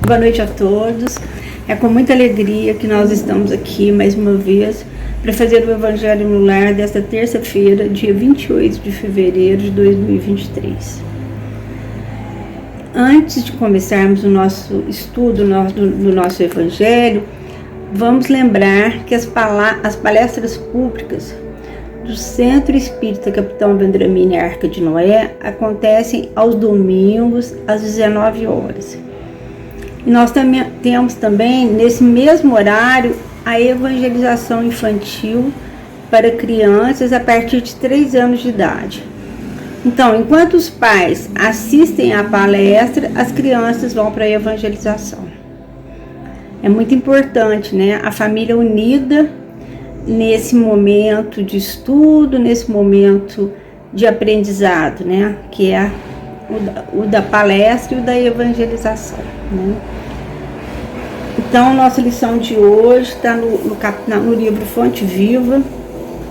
Boa noite a todos. É com muita alegria que nós estamos aqui mais uma vez para fazer o Evangelho no Lar desta terça-feira, dia 28 de fevereiro de 2023. Antes de começarmos o nosso estudo do nosso Evangelho, vamos lembrar que as palestras públicas do Centro Espírita Capitão Vendramini Arca de Noé acontecem aos domingos às 19 horas. E nós temos também, nesse mesmo horário, a evangelização infantil para crianças a partir de 3 anos de idade. Então, enquanto os pais assistem à palestra, as crianças vão para a evangelização. É muito importante, né? A família unida nesse momento de estudo, nesse momento de aprendizado, né? Que é o da palestra e o da evangelização, né? Então, nossa lição de hoje está no livro Fonte Viva,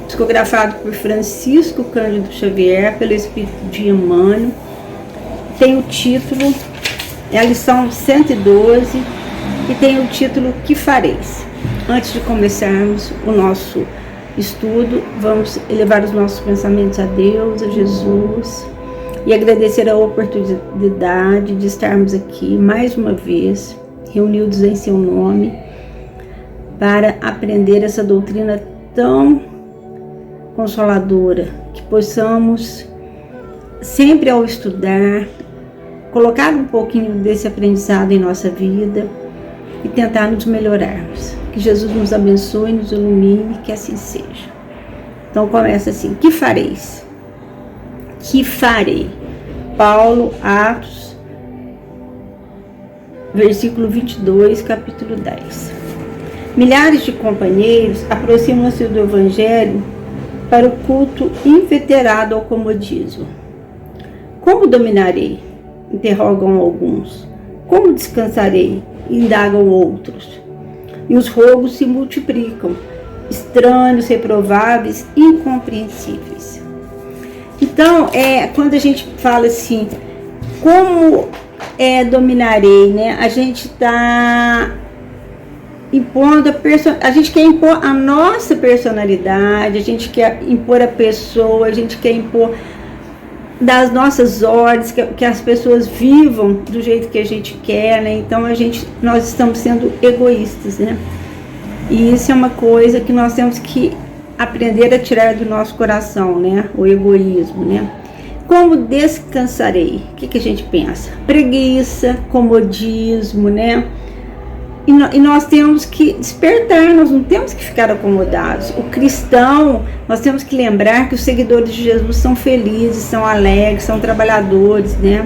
psicografado por Francisco Cândido Xavier, pelo Espírito de Emmanuel. Tem o título, é a lição 112, e tem o título Que Fareis? Antes de começarmos o nosso estudo, vamos elevar os nossos pensamentos a Deus, a Jesus, e agradecer a oportunidade de estarmos aqui mais uma vez, reunidos em seu nome, para aprender essa doutrina tão consoladora, que possamos sempre ao estudar, colocar um pouquinho desse aprendizado em nossa vida e tentar nos melhorarmos. Que Jesus nos abençoe, nos ilumine, que assim seja. Então começa assim: que fareis? Que farei? Paulo, Atos, versículo 22, capítulo 10. Milhares de companheiros aproximam-se do Evangelho para o culto inveterado ao comodismo. Como dominarei? Interrogam alguns. Como descansarei? Indagam outros. E os rogos se multiplicam, estranhos, reprováveis, incompreensíveis. Então, quando a gente fala assim, como dominarei, né? A gente está impondo a gente quer impor a nossa personalidade, a gente quer impor a pessoa, a gente quer impor das nossas ordens, que as pessoas vivam do jeito que a gente quer, né? Então nós estamos sendo egoístas, né? E isso é uma coisa que nós temos que aprender a tirar do nosso coração, né? O egoísmo, né? Como descansarei? O que a gente pensa? Preguiça, comodismo, né? E nós temos que despertar, nós não temos que ficar acomodados. O cristão, nós temos que lembrar que os seguidores de Jesus são felizes, são alegres, são trabalhadores, né?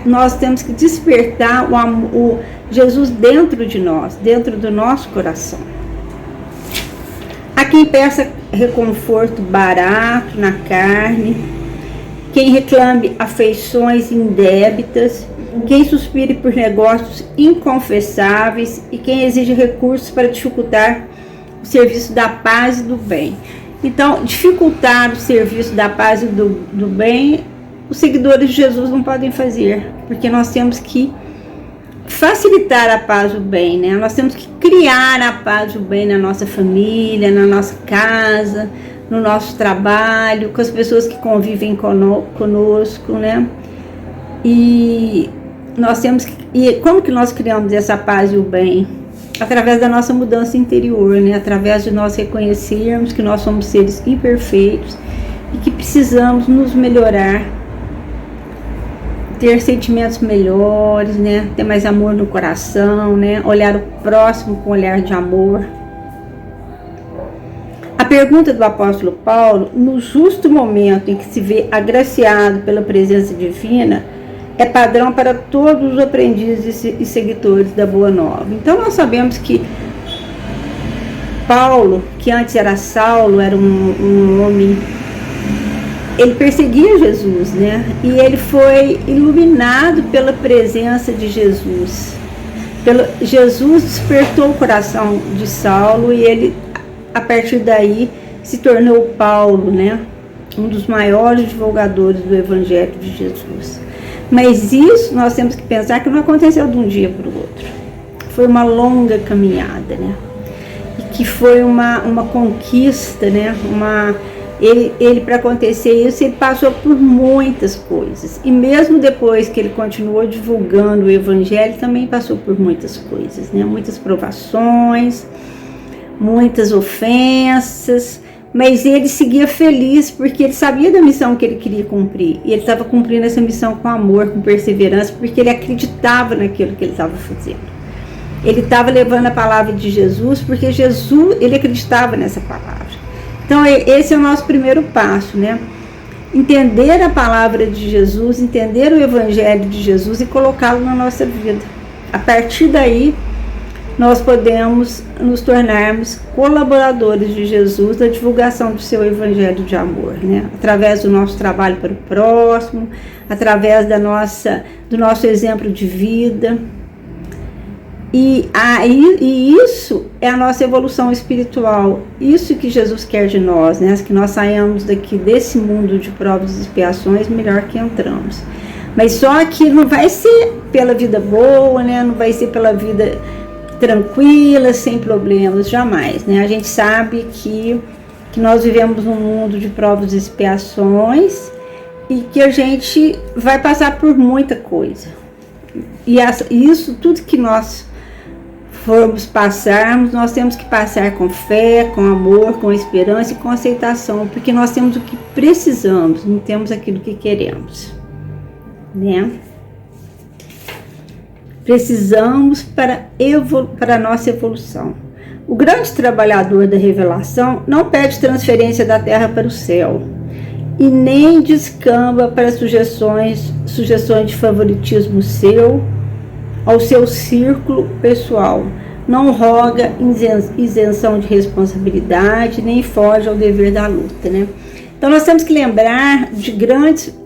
Nós temos que despertar o Jesus dentro de nós, dentro do nosso coração. Há quem peça reconforto barato na carne, quem reclame afeições indébitas, quem suspire por negócios inconfessáveis e quem exige recursos para dificultar o serviço da paz e do bem. Então, dificultar o serviço da paz e do bem, os seguidores de Jesus não podem fazer, porque nós temos que facilitar a paz e o bem, né? Nós temos que criar a paz e o bem na nossa família, na nossa casa, no nosso trabalho, com as pessoas que convivem conosco, né? E nós temos que... E como que nós criamos essa paz e o bem? Através da nossa mudança interior, né? Através de nós reconhecermos que nós somos seres imperfeitos e que precisamos nos melhorar, ter sentimentos melhores, né? Ter mais amor no coração, né? Olhar o próximo com um olhar de amor. A pergunta do apóstolo Paulo, no justo momento em que se vê agraciado pela presença divina, é padrão para todos os aprendizes e seguidores da Boa Nova. Então nós sabemos que Paulo, que antes era Saulo, era um homem, ele perseguia Jesus, né? E ele foi iluminado pela presença de Jesus. Jesus despertou o coração de Saulo e ele, a partir daí, se tornou Paulo, né? Um dos maiores divulgadores do Evangelho de Jesus. Mas isso nós temos que pensar que não aconteceu de um dia para o outro. Foi uma longa caminhada, né? E que foi uma conquista, né? Ele para acontecer isso, ele passou por muitas coisas. E mesmo depois que ele continuou divulgando o Evangelho, também passou por muitas coisas, né? Muitas provações, muitas ofensas. Mas ele seguia feliz porque ele sabia da missão que ele queria cumprir. E ele estava cumprindo essa missão com amor, com perseverança, porque ele acreditava naquilo que ele estava fazendo. Ele estava levando a palavra de Jesus porque ele acreditava nessa palavra. Então esse é o nosso primeiro passo, né? Entender a palavra de Jesus, entender o Evangelho de Jesus e colocá-lo na nossa vida. A partir daí, nós podemos nos tornarmos colaboradores de Jesus na divulgação do seu Evangelho de amor, né? Através do nosso trabalho para o próximo, através do nosso exemplo de vida. E isso é a nossa evolução espiritual, isso que Jesus quer de nós, né? Que nós saiamos desse mundo de provas e expiações melhor que entramos. Mas só que não vai ser pela vida boa, né? Não vai ser pela vida tranquila, sem problemas, jamais, né? A gente sabe que nós vivemos num mundo de provas e expiações e que a gente vai passar por muita coisa. E isso, tudo que nós formos passarmos, nós temos que passar com fé, com amor, com esperança e com aceitação, porque nós temos o que precisamos, não temos aquilo que queremos, né? Precisamos para a nossa evolução. O grande trabalhador da revelação não pede transferência da terra para o céu e nem descamba para sugestões de favoritismo seu ao seu círculo pessoal. Não roga isenção de responsabilidade, nem foge ao dever da luta, né? Então nós temos que lembrar de grandes,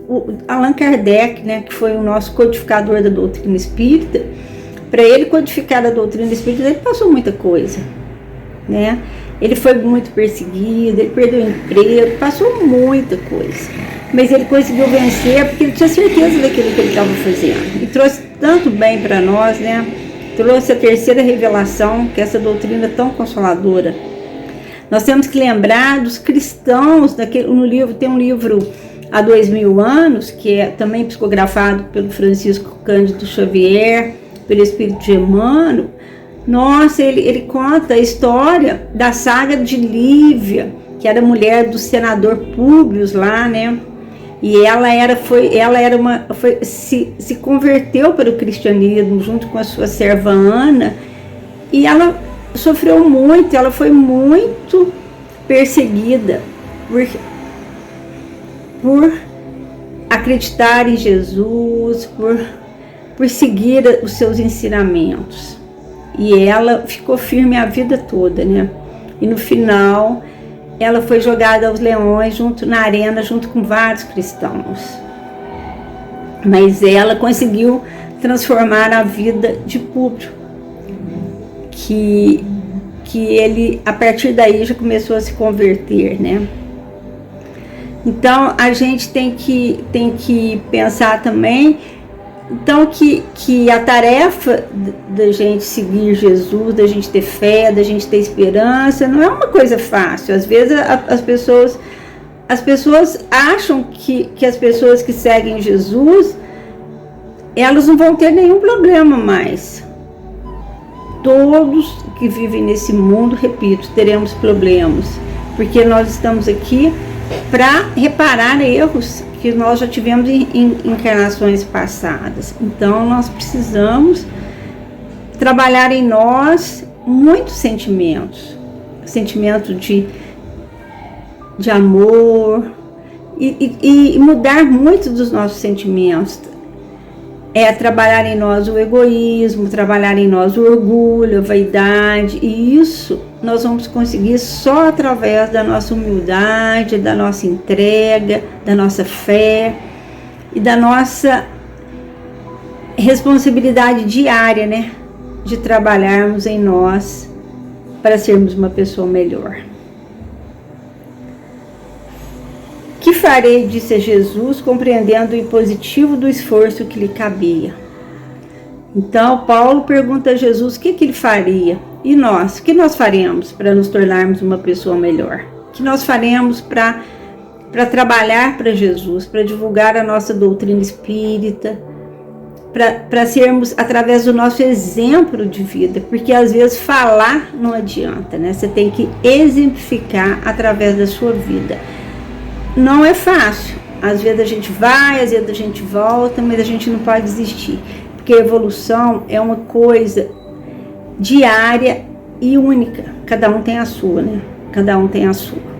Allan Kardec, né, que foi o nosso codificador da doutrina espírita. Para ele codificar a doutrina espírita, ele passou muita coisa, né? Ele foi muito perseguido, ele perdeu o emprego, passou muita coisa. Mas ele conseguiu vencer porque ele tinha certeza daquilo que ele estava fazendo. E trouxe tanto bem para nós, né? Trouxe a terceira revelação, que é essa doutrina tão consoladora. Nós temos que lembrar dos cristãos, no livro, tem um livro há 2000 anos, que é também psicografado pelo Francisco Cândido Xavier, pelo Espírito de Emmanuel. Nossa, ele conta a história da saga de Lívia, que era mulher do senador Públio lá, né? E se converteu para o cristianismo junto com a sua serva Ana, e ela sofreu muito, ela foi muito perseguida por acreditar em Jesus, por seguir os seus ensinamentos. E ela ficou firme a vida toda, né? E no final, ela foi jogada aos leões na arena, junto com vários cristãos. Mas ela conseguiu transformar a vida de Públio, que ele, a partir daí, já começou a se converter, né? Então, a gente tem que pensar também, então, que a tarefa da gente seguir Jesus, da gente ter fé, da gente ter esperança, não é uma coisa fácil. Às vezes as pessoas acham que as pessoas que seguem Jesus, elas não vão ter nenhum problema mais. Todos que vivem nesse mundo, repito, teremos problemas, porque nós estamos aqui para reparar erros que nós já tivemos em encarnações passadas. Então nós precisamos trabalhar em nós muitos sentimentos, sentimento de amor, e mudar muito dos nossos sentimentos. Trabalhar em nós o egoísmo, trabalhar em nós o orgulho, a vaidade, e isso nós vamos conseguir só através da nossa humildade, da nossa entrega, da nossa fé e da nossa responsabilidade diária, né? De trabalharmos em nós para sermos uma pessoa melhor. Que farei, disse Jesus, compreendendo o impositivo do esforço que lhe cabia. Então, Paulo pergunta a Jesus o que ele faria. E nós? O que nós faremos para nos tornarmos uma pessoa melhor? O que nós faremos para trabalhar para Jesus, para divulgar a nossa doutrina espírita, para sermos através do nosso exemplo de vida? Porque às vezes falar não adianta, né? Você tem que exemplificar através da sua vida. Não é fácil. Às vezes a gente vai, às vezes a gente volta, mas a gente não pode desistir. Porque a evolução é uma coisa diária e única. Cada um tem a sua, né? Cada um tem a sua.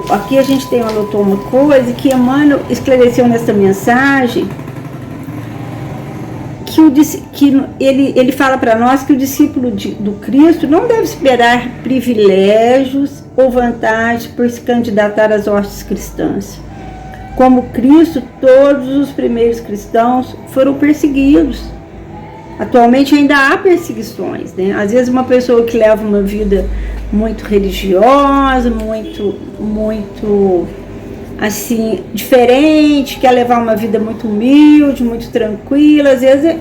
Aqui a gente anotou uma coisa que Emmanuel esclareceu nessa mensagem, que ele fala para nós que o discípulo do Cristo não deve esperar privilégios ou vantagens por se candidatar às hostes cristãs. Como Cristo, todos os primeiros cristãos foram perseguidos. Atualmente ainda há perseguições, né? Às vezes uma pessoa que leva uma vida muito religiosa, muito assim, diferente, quer levar uma vida muito humilde, muito tranquila, às vezes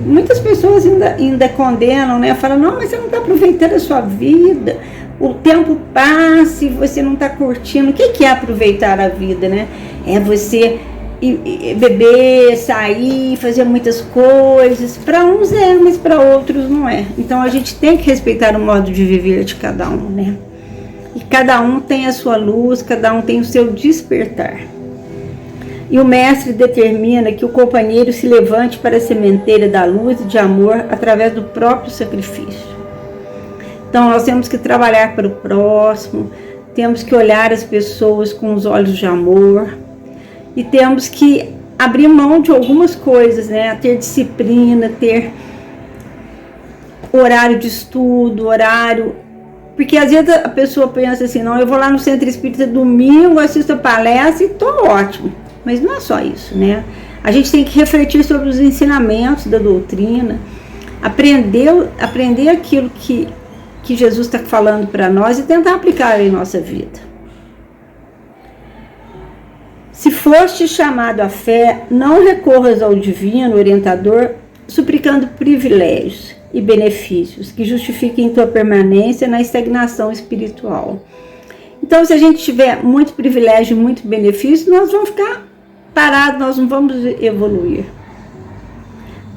muitas pessoas ainda condenam, né? Falam, não, mas você não está aproveitando a sua vida, o tempo passa e você não está curtindo. O que é aproveitar a vida, né? É você beber, sair, fazer muitas coisas. Para uns é, mas para outros não é. Então a gente tem que respeitar o modo de viver de cada um, né? E cada um tem a sua luz, cada um tem o seu despertar. E o mestre determina que o companheiro se levante para a sementeira da luz e de amor através do próprio sacrifício. Então nós temos que trabalhar para o próximo, temos que olhar as pessoas com os olhos de amor e temos que abrir mão de algumas coisas, né? Ter disciplina, ter horário de estudo, porque às vezes a pessoa pensa assim, não, eu vou lá no Centro Espírita domingo, assisto a palestra e tô ótimo. Mas não é só isso, né? A gente tem que refletir sobre os ensinamentos da doutrina, aprender aquilo que Jesus está falando para nós e tentar aplicar em nossa vida. Se foste chamado à fé, não recorras ao divino orientador suplicando privilégios e benefícios que justifiquem tua permanência na estagnação espiritual. Então, se a gente tiver muito privilégio, muito benefício, nós vamos ficar parados, nós não vamos evoluir.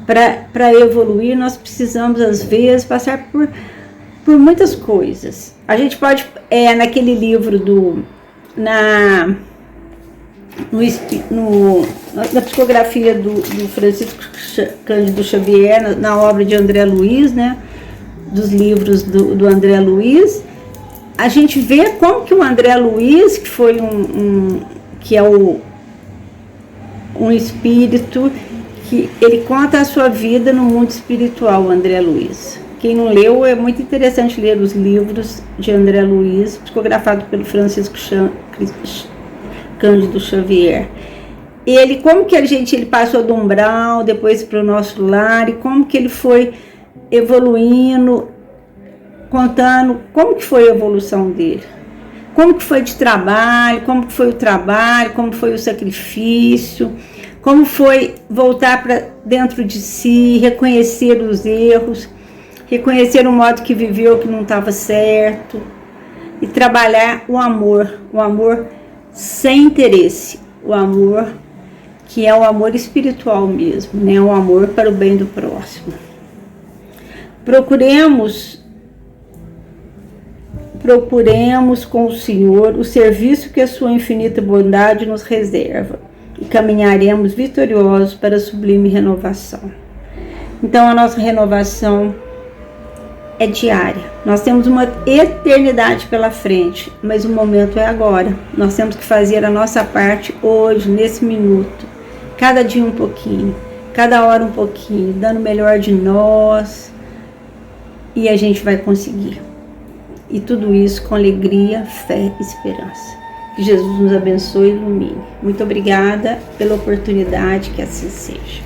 Para evoluir, nós precisamos, às vezes, passar por muitas coisas. A gente pode, naquele livro na psicografia do Francisco Cândido Xavier, na obra de André Luiz, né, dos livros do André Luiz, a gente vê como que o André Luiz, que foi um espírito, que ele conta a sua vida no mundo espiritual, o André Luiz. Quem não leu, é muito interessante ler os livros de André Luiz, psicografado pelo Francisco Cândido Xavier. Como que ele passou do umbral, depois para o nosso lar, e como que ele foi evoluindo, contando como que foi a evolução dele. Como que foi de trabalho, como que foi o trabalho, como foi o sacrifício, como foi voltar para dentro de si, reconhecer os erros, reconhecer o modo que viveu que não estava certo e trabalhar o amor sem interesse, o amor que é o amor espiritual mesmo, né? O amor para o bem do próximo. Procuremos com o Senhor o serviço que a sua infinita bondade nos reserva e caminharemos vitoriosos para a sublime renovação. Então a nossa renovação é diária. Nós temos uma eternidade pela frente, mas o momento é agora. Nós temos que fazer a nossa parte hoje, nesse minuto. Cada dia um pouquinho, cada hora um pouquinho, dando o melhor de nós, e a gente vai conseguir. E tudo isso com alegria, fé e esperança. Que Jesus nos abençoe e ilumine. Muito obrigada pela oportunidade, que assim seja.